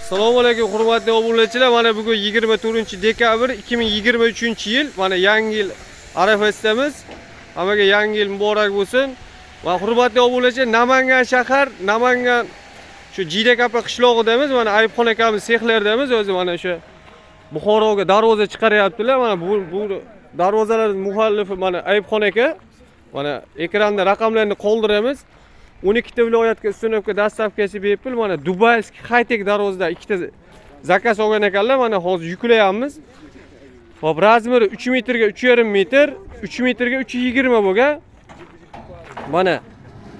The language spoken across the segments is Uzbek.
Assalomu alaykum hurmatli obunachilar. Mana bugun 24-dekabr 2023-yil. Mana yangi yil arafasidamiz. Hammaga yangi yil muborak bo'lsin. Va hurmatli obunachilar, Namangan shahar, Namangan shu Jidakapa qishlog'idamiz. Mana Ayibxon akamiz sexlardamiz. O'zi mana o'sha Buxoroga darvoza chiqaryaptilar. Mana bu darvozalar muallifi mana Ayibxon aka. Mana ekranda raqamlarni qoldiramiz. 12 ta viloyatga ustunovka dastavkasi bepul. Mana Dubayskiy high-tech darvozada ikkita zakaz olgan ekanlar. Mana hozir yuklayapmiz. Hop, razmeri 3 metrga 3,5 metr, 3 metrga 3,20 bo'lgan. Mana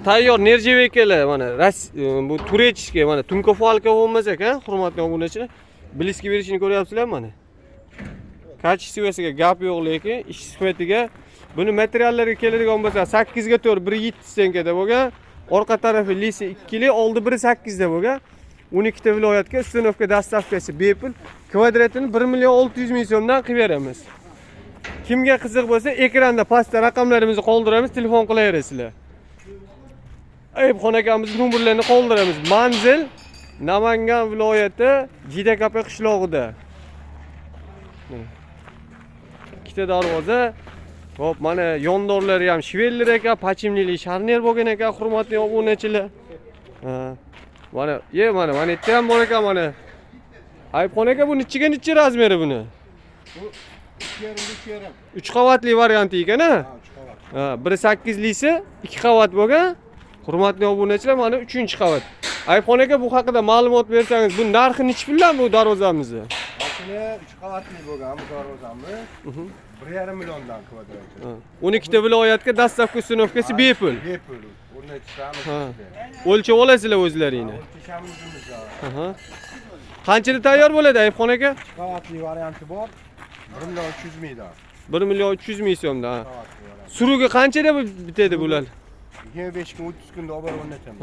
tayyor nerjevekalar, mana bu turechki, mana tunkofolka bo'lmasa ekan, hurmatli obunachilar. Bliski berishini ko'ryapsizlar mana. Kachesivasiga gap yo'q, lekin ish sifatiga buni materiallarga keladigan bo'lsa 8 ga 4 1,7 stenkada bo'lgan. Orqa tarafi lisi 2 li, oldi 1,8 da bo'lgan. 12 ta viloyatga ustunovka dastavkasi bepul. Kvadratini 1,600,000 so'mdan qilib beramiz. Kimga qiziq bo'lsa, ekranda pastda raqamlarimizni qoldiramiz, telefon qilaverasizlar. Ayibxon akamizning nomerlarini qoldiramiz. Manzil Namangan viloyati Jidakapa qishlog'ida. Ikkita darvoza. Hop, mana yondorlari ham shvellar ekan, pachimlili sharner bo'lgan ekan, hurmatli obunachilar. Mana, mana yerda ham bor ekan mana. Ayibxon aka, bu nechi razmeri buni? Bu 2,5 3 qavatli varianti ekan, ha? 3 qavat. 1,8 lisi 2 qavat bo'lgan. Hurmatli obunachilar, mana 3-qavat. Ayibxon aka, bu haqida ma'lumot bersangiz, bu narxi nechi puldan bu darvozamizni? Mashina 3 qavatli bo'lgan bu darvozamiz. 1,5 milliondan kvadrat. 12 ta viloyatga dastavka ustunovkasi bepul. Bepul. O'rnatishamiz. O'lchab olasizlar o'zlaringni. O'lchashamiz o'zimizda. Qanchada tayyor bo'ladi Ayibxon aka? 3 qavatli varianti bor. 1,300,000dan. 1,300,000 so'mdan. Surugi qanchada bitadi bular? 25 kun 30 kunda olib o'rnatamiz.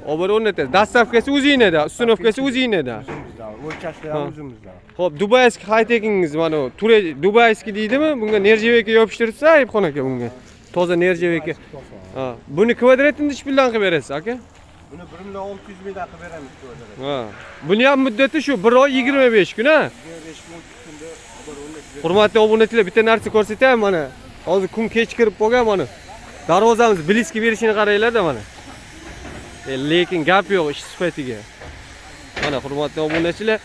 Olib o'rnatasiz. Dastavkasi o'zingizda, ustunovkasi o'zingizda. O'zimizda. O'lchashlar ham o'zimizda. Xo'p, Dubayskiy high-techingiz mana Dubayskiy deydimi? Bunga nerjeveka yopishtiribsiz Ayibxon aka bunga. Toza nerjeveka. Buni kvadratini nechi puldan qilib berasiz aka? Buni 1,600,000dan qilib beramiz kvadrat. Buni ham muddati shu 1 oy 25 kun, ha? 25 kun 30 kunda olib o'rnatamiz. Hurmatli obunachilar, bitta narsa ko'rsataymi mana. Hozir kun kech kirib bo'lgan mana. Darvozamiz bliski berishini qaranglar-da mana. Lekin gap yo'q ish sifatiga. Mana hurmatli obunachilar,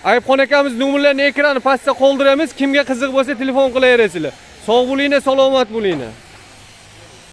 Ayibxon akamiz nomerlarini ekrani pastda qoldiramiz. Kimga qiziq bo'lsa telefon qilaverasizlar. Sog' bo'linglar, salomat bo'linglar.